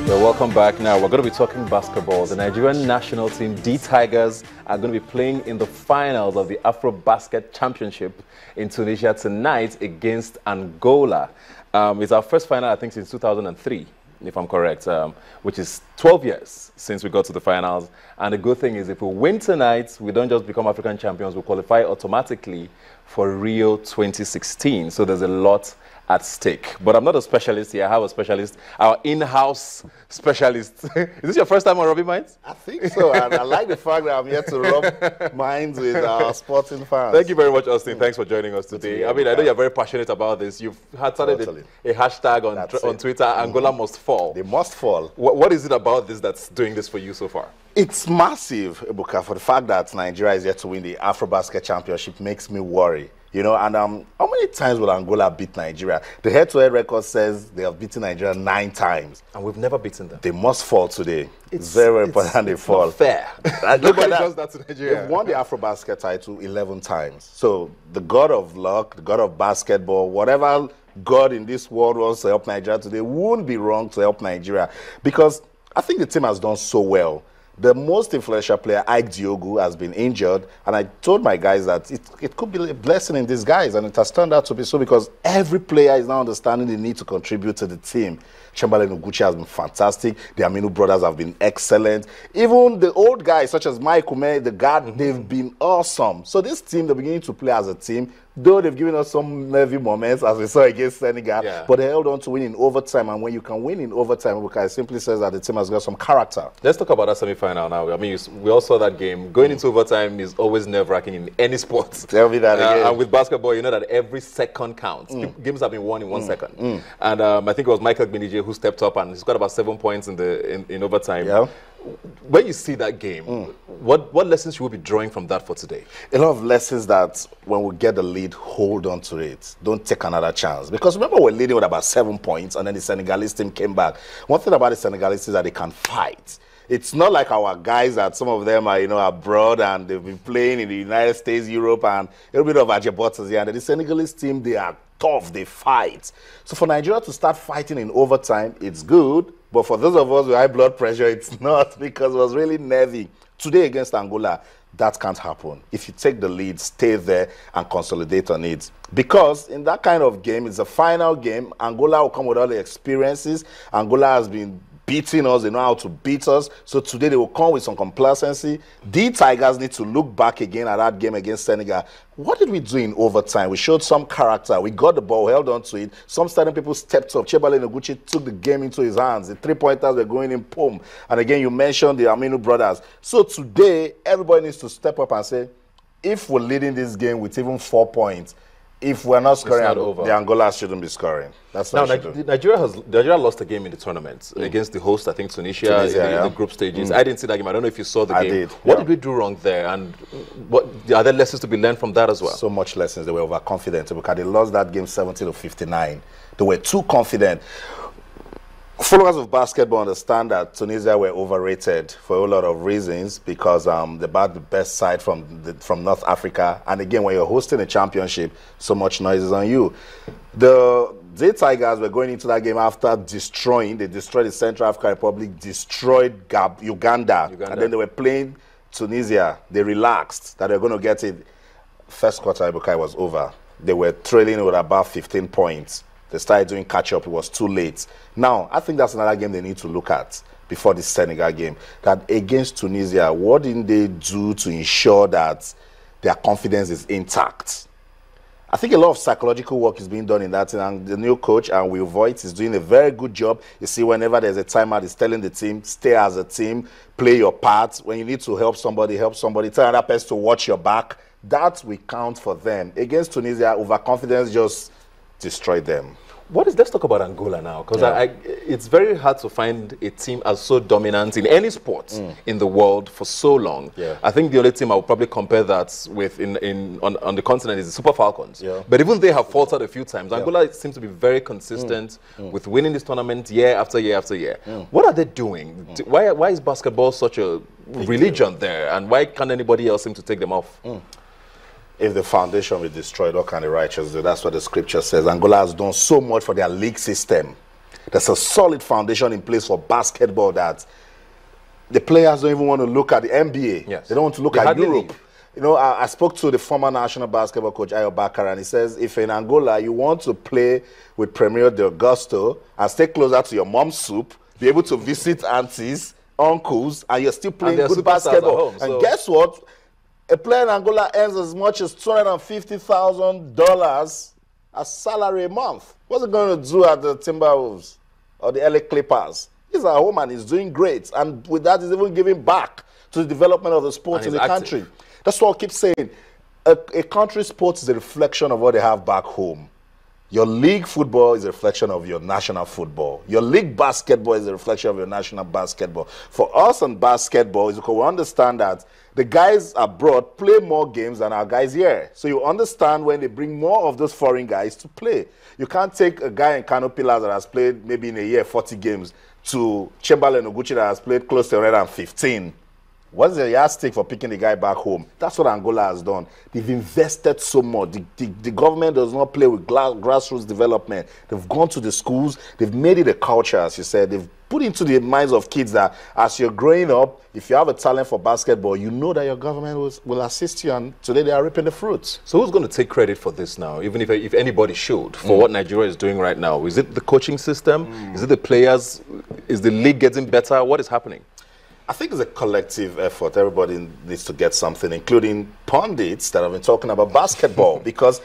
Well, welcome back. Now, we're going to be talking basketball. The Nigerian national team, the Tigers, are going to be playing in the finals of the Afro Basket Championship in Tunisia tonight against Angola. It's our first final, I think, since 2003, if I'm correct, which is 12 years since we got to the finals. And the good thing is, if we win tonight, we don't just become African champions, we qualify automatically for Rio 2016. So there's a lot at stake. But I'm not a specialist here. I have a specialist, our in-house specialist. Is this your first time on Rubbin Minds? I think so. And I like the fact that I'm here to rub minds with our sporting fans. Thank you very much, Austin. Thanks for joining us today. I mean, I know you're very passionate about this. You've had started a hashtag on Twitter, Angola must fall. They must fall. What is it about this that's doing this for you so far? It's massive, Ebuka, for the fact that Nigeria is yet to win the Afro Basket Championship makes me worry. You know, and how many times will Angola beat Nigeria? The head-to-head record says they have beaten Nigeria 9 times. And we've never beaten them. They must fall today. It's very important they fall. Not fair. Nobody does that to Nigeria. They've won the Afro Basket title 11 times. So the god of luck, the god of basketball, whatever god in this world wants to help Nigeria today won't be wrong to help Nigeria. Because I think the team has done so well. The most influential player, Ike Diogu, has been injured, and I told my guys that it could be a blessing in disguise, and it has turned out to be so because every player is now understanding the need to contribute to the team. Chamberlain Uguchi has been fantastic. The Aminu brothers have been excellent. Even the old guys, such as Mike Ume, the guard, they've been awesome. So this team, they're beginning to play as a team, though they've given us some nervy moments, as we saw against Senegal, but they held on to win in overtime. And when you can win in overtime, it simply says that the team has got some character. Let's talk about that semi-final now. I mean, we all saw that game. Going into overtime is always nerve-wracking in any sport. Tell me that again. And with basketball, you know that every second counts. Games have been won in 1 second. And I think it was Michael Gbenije who stepped up, and he's got about 7 points in overtime. Yeah. When you see that game, what lessons should we be drawing from that for today? A lot of lessons that when we get the lead, hold on to it. Don't take another chance. Because remember, we're leading with about 7 points, and then the Senegalese team came back. One thing about the Senegalese is that they can fight. It's not like our guys that some of them are, you know, abroad and they've been playing in the United States, Europe, and a little bit of Ajebutters here. And the Senegalese team, they are tough, they fight. So for Nigeria to start fighting in overtime, it's good. But for those of us with high blood pressure, it's not, because it was really nervy. Today against Angola, that can't happen. If you take the lead, stay there and consolidate on it. Because in that kind of game, it's a final game. Angola will come with all the experiences. Angola has been beating us, they know how to beat us. So today they will come with some complacency. The Tigers need to look back again at that game against Senegal. What did we do in overtime? We showed some character. We got the ball, held on to it. Some starting people stepped up. Chamberlain Uguchi took the game into his hands. The 3-pointers were going in, boom. And again, you mentioned the Aminu brothers. So today, everybody needs to step up and say, if we're leading this game with even 4 points, if we're not scoring, the Angola shouldn't be scoring. That's not Nigeria lost a game in the tournament against the host, I think Tunisia in the group stages. I didn't see that game. I don't know if you saw the game. I did. What did we do wrong there? And what are there lessons to be learned from that as well? So much lessons. They were overconfident because they lost that game 70-59. They were too confident. Followers of basketball understand that Tunisia were overrated for a lot of reasons because they brought the best side from North Africa. And again, when you're hosting a championship, so much noise is on you. The Tigers were going into that game after they destroyed the Central African Republic, destroyed Uganda, and then they were playing Tunisia. They relaxed that they were going to get it. First quarter, Ibukai was over. They were trailing with about 15 points. They started doing catch-up. It was too late. Now, I think that's another game they need to look at before this Senegal game. That against Tunisia, what didn't they do to ensure that their confidence is intact? I think a lot of psychological work is being done in that, and the new coach, and Will Voigt, is doing a very good job. You see, whenever there's a timeout, he's telling the team, stay as a team, play your part. When you need to help somebody, tell another person to watch your back. That will count for them. Against Tunisia, overconfidence just destroyed them. Let's talk about Angola now, because it's very hard to find a team as so dominant in any sport in the world for so long. I think the only team I would probably compare that with on the continent is the Super Falcons. But even they have faltered a few times. Angola seems to be very consistent with winning this tournament year after year after year. What are they doing? Why is basketball such a religion there, and why can't anybody else seem to take them off? If the foundation be destroyed, what can the righteous do? That's what the scripture says. Angola has done so much for their league system. There's a solid foundation in place for basketball that the players don't even want to look at the NBA. Yes. They don't want to look at Europe. You know, I spoke to the former national basketball coach, Ayo Bakar, and he says, if in Angola you want to play with Premier de Augusto and stay closer to your mom's soup, be able to visit aunties, uncles, and you're still playing good basketball. Home, and guess what? A player in Angola earns as much as $250,000 as salary a month. What's it going to do at the Timberwolves or the LA Clippers? He's at home and he's doing great. And with that, he's even giving back to the development of the sport in the country. That's what I keep saying. A country's sport is a reflection of what they have back home. Your league football is a reflection of your national football. Your league basketball is a reflection of your national basketball. For us in basketball, is because we understand that the guys abroad play more games than our guys here. So you understand when they bring more of those foreign guys to play. You can't take a guy in Kano Pillars that has played maybe in a year 40 games to Chamberlain Oguchi that has played close to 115. What's the yardstick for picking the guy back home? That's what Angola has done. They've invested so much. The government does not play with grassroots development. They've gone to the schools. They've made it a culture, as you said. They've put into the minds of kids that as you're growing up, if you have a talent for basketball, you know that your government will assist you, and today they are reaping the fruits. So who's going to take credit for this now, even if anybody should, for what Nigeria is doing right now? Is it the coaching system? Is it the players? Is the league getting better? What is happening? I think it's a collective effort. Everybody needs to get something, including pundits that have been talking about basketball. Because,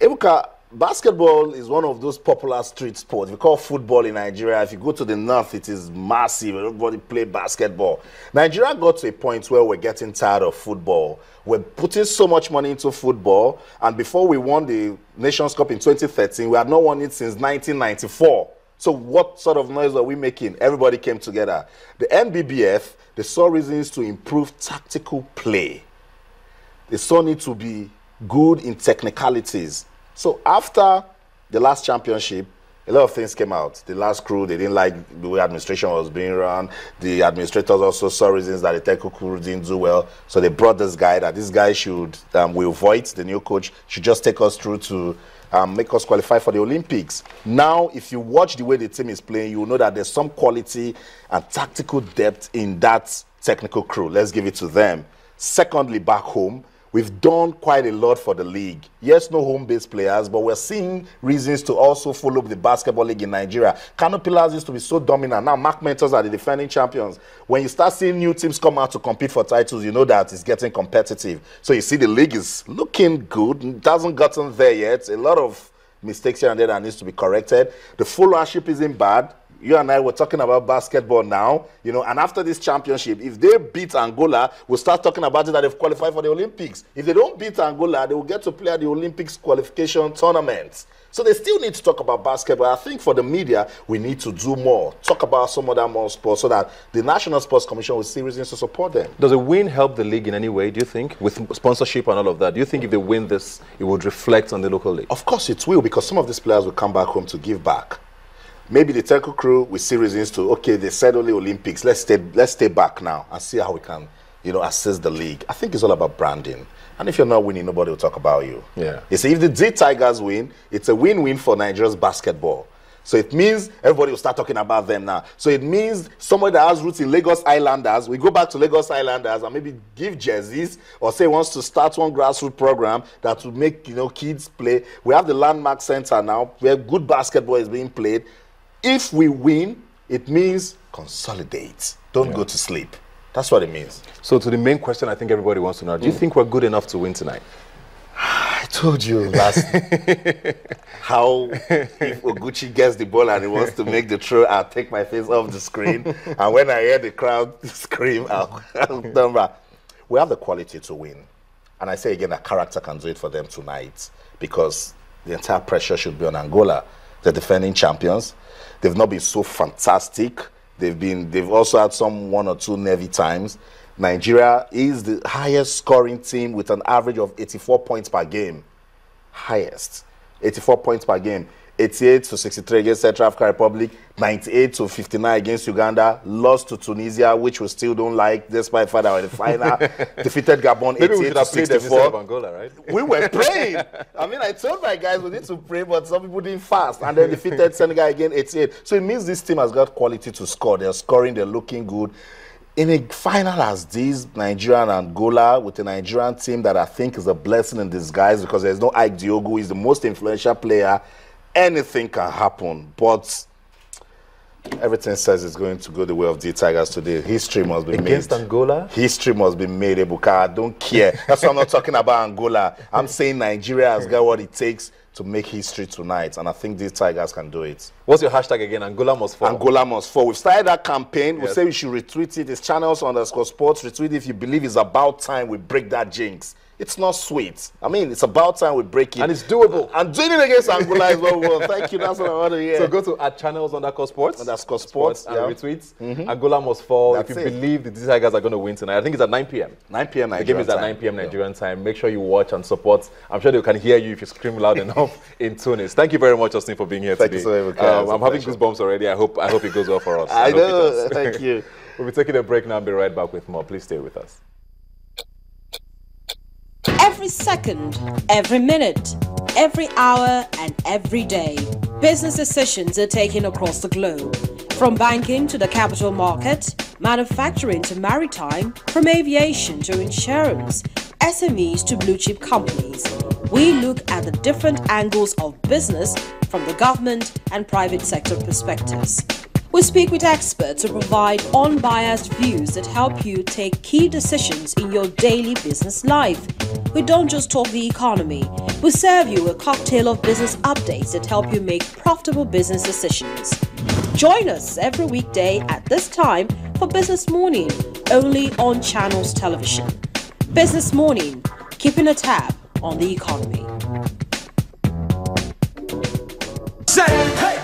Ebuka, basketball is one of those popular street sports. We call football in Nigeria. If you go to the north, it is massive. Everybody play basketball. Nigeria got to a point where we're getting tired of football. We're putting so much money into football. And before we won the Nations Cup in 2013, we had not won it since 1994. So what sort of noise were we making? Everybody came together. The NBBF, they saw reasons to improve tactical play. They saw need to be good in technicalities. So after the last championship, a lot of things came out. The last crew, they didn't like the way administration was being run. The administrators also saw reasons that the technical crew didn't do well. So they brought this guy, that this guy should, Will Voigt, the new coach, should just take us through to make us qualify for the Olympics. Now, if you watch the way the team is playing, you will know that there's some quality and tactical depth in that technical crew. Let's give it to them. Secondly, back home, we've done quite a lot for the league. Yes, no home-based players, but we're seeing reasons to also follow up the basketball league in Nigeria. Kano Pillars used to be so dominant. Now, Mark Mentors are the defending champions. When you start seeing new teams come out to compete for titles, you know that it's getting competitive. So you see the league is looking good. It hasn't gotten there yet. A lot of mistakes here and there that needs to be corrected. The followership isn't bad. You and I were talking about basketball now, you know, and after this championship, if they beat Angola, we'll start talking about it that they've qualified for the Olympics. If they don't beat Angola, they will get to play at the Olympics qualification tournament. So they still need to talk about basketball. I think for the media, we need to do more. Talk about some other more sports so that the National Sports Commission will see reasons to support them. Does a win help the league in any way, do you think, with sponsorship and all of that? Do you think if they win this, it would reflect on the local league? Of course it will, because some of these players will come back home to give back. Maybe the technical crew will see reasons to, okay, they said only Olympics. Let's stay back now and see how we can, you know, assist the league. I think it's all about branding. And if you're not winning, nobody will talk about you. Yeah. You see, if the D Tigers win, it's a win-win for Nigeria's basketball. So it means everybody will start talking about them now. So it means somebody that has roots in Lagos Islanders, we go back to Lagos Islanders and maybe give jerseys, or say wants to start one grassroots program that will make, you know, kids play. We have the Landmark Center now where good basketball is being played. If we win, it means consolidate. Don't go to sleep. That's what it means. So to the main question I think everybody wants to know, do you think we're good enough to win tonight? I told you last how if Oguchi gets the ball and he wants to make the throw, I'll take my face off the screen. And when I hear the crowd scream, I'll turn back. We have the quality to win. And I say again, that character can do it for them tonight, because the entire pressure should be on Angola. The defending champions. They've not been so fantastic. They've also had some 1 or 2 nervy times. Nigeria is the highest scoring team with an average of 84 points per game. Highest. 84 points per game. 88 to 63 against Central African Republic, 98 to 59 against Uganda, lost to Tunisia, which we still don't like, despite the fact that we were in the final, defeated Gabon 88 to 64. Angola, right? We were praying. I mean, I told my guys we need to pray, but some people didn't fast, and then defeated Senegal again 88. So it means this team has got quality to score. They're scoring, they're looking good. In a final as this, Nigeria and Angola, with a Nigerian team that I think is a blessing in disguise because there's no Ike Diogo, he's the most influential player. Anything can happen, but everything says it's going to go the way of the Tigers today. History must be made. Against Angola? History must be made, Ebuka. I don't care. That's why I'm not talking about Angola. I'm saying Nigeria has got what it takes to make history tonight, and I think these Tigers can do it. What's your hashtag again? Angola must fall. Angola must fall. We've started that campaign. Yes. We say we should retweet it. It's channels_sports. Retweet it if you believe it's about time we break that jinx. It's not sweet. I mean, it's about time we break it. And it's doable. And doing it against Angola is what we want. Thank you. That's what I want to hear. So go to @channels_sports. _sports. And retweets. Angola must fall. If you believe the Tigers are going to win tonight. I think it's at 9 p.m. 9 p.m. Nigerian time. The game is at 9 p.m. Nigerian time. Make sure you watch and support. I'm sure they can hear you if you scream loud enough in Tunis. Thank you very much, Justin, for being here today. Thank you so much. I'm having goosebumps already. I hope it goes well for us. I know. Thank you. We'll be taking a break now and be right back with more. Please stay with us. Every second, every minute, every hour, and every day, business decisions are taken across the globe. From banking to the capital market, manufacturing to maritime, from aviation to insurance, SMEs to blue-chip companies. We look at the different angles of business from the government and private sector perspectives. We speak with experts to provide unbiased views that help you take key decisions in your daily business life. We don't just talk the economy. We serve you a cocktail of business updates that help you make profitable business decisions. Join us every weekday at this time for Business Morning, only on Channels Television. Business Morning, keeping a tab on the economy. Say, hey!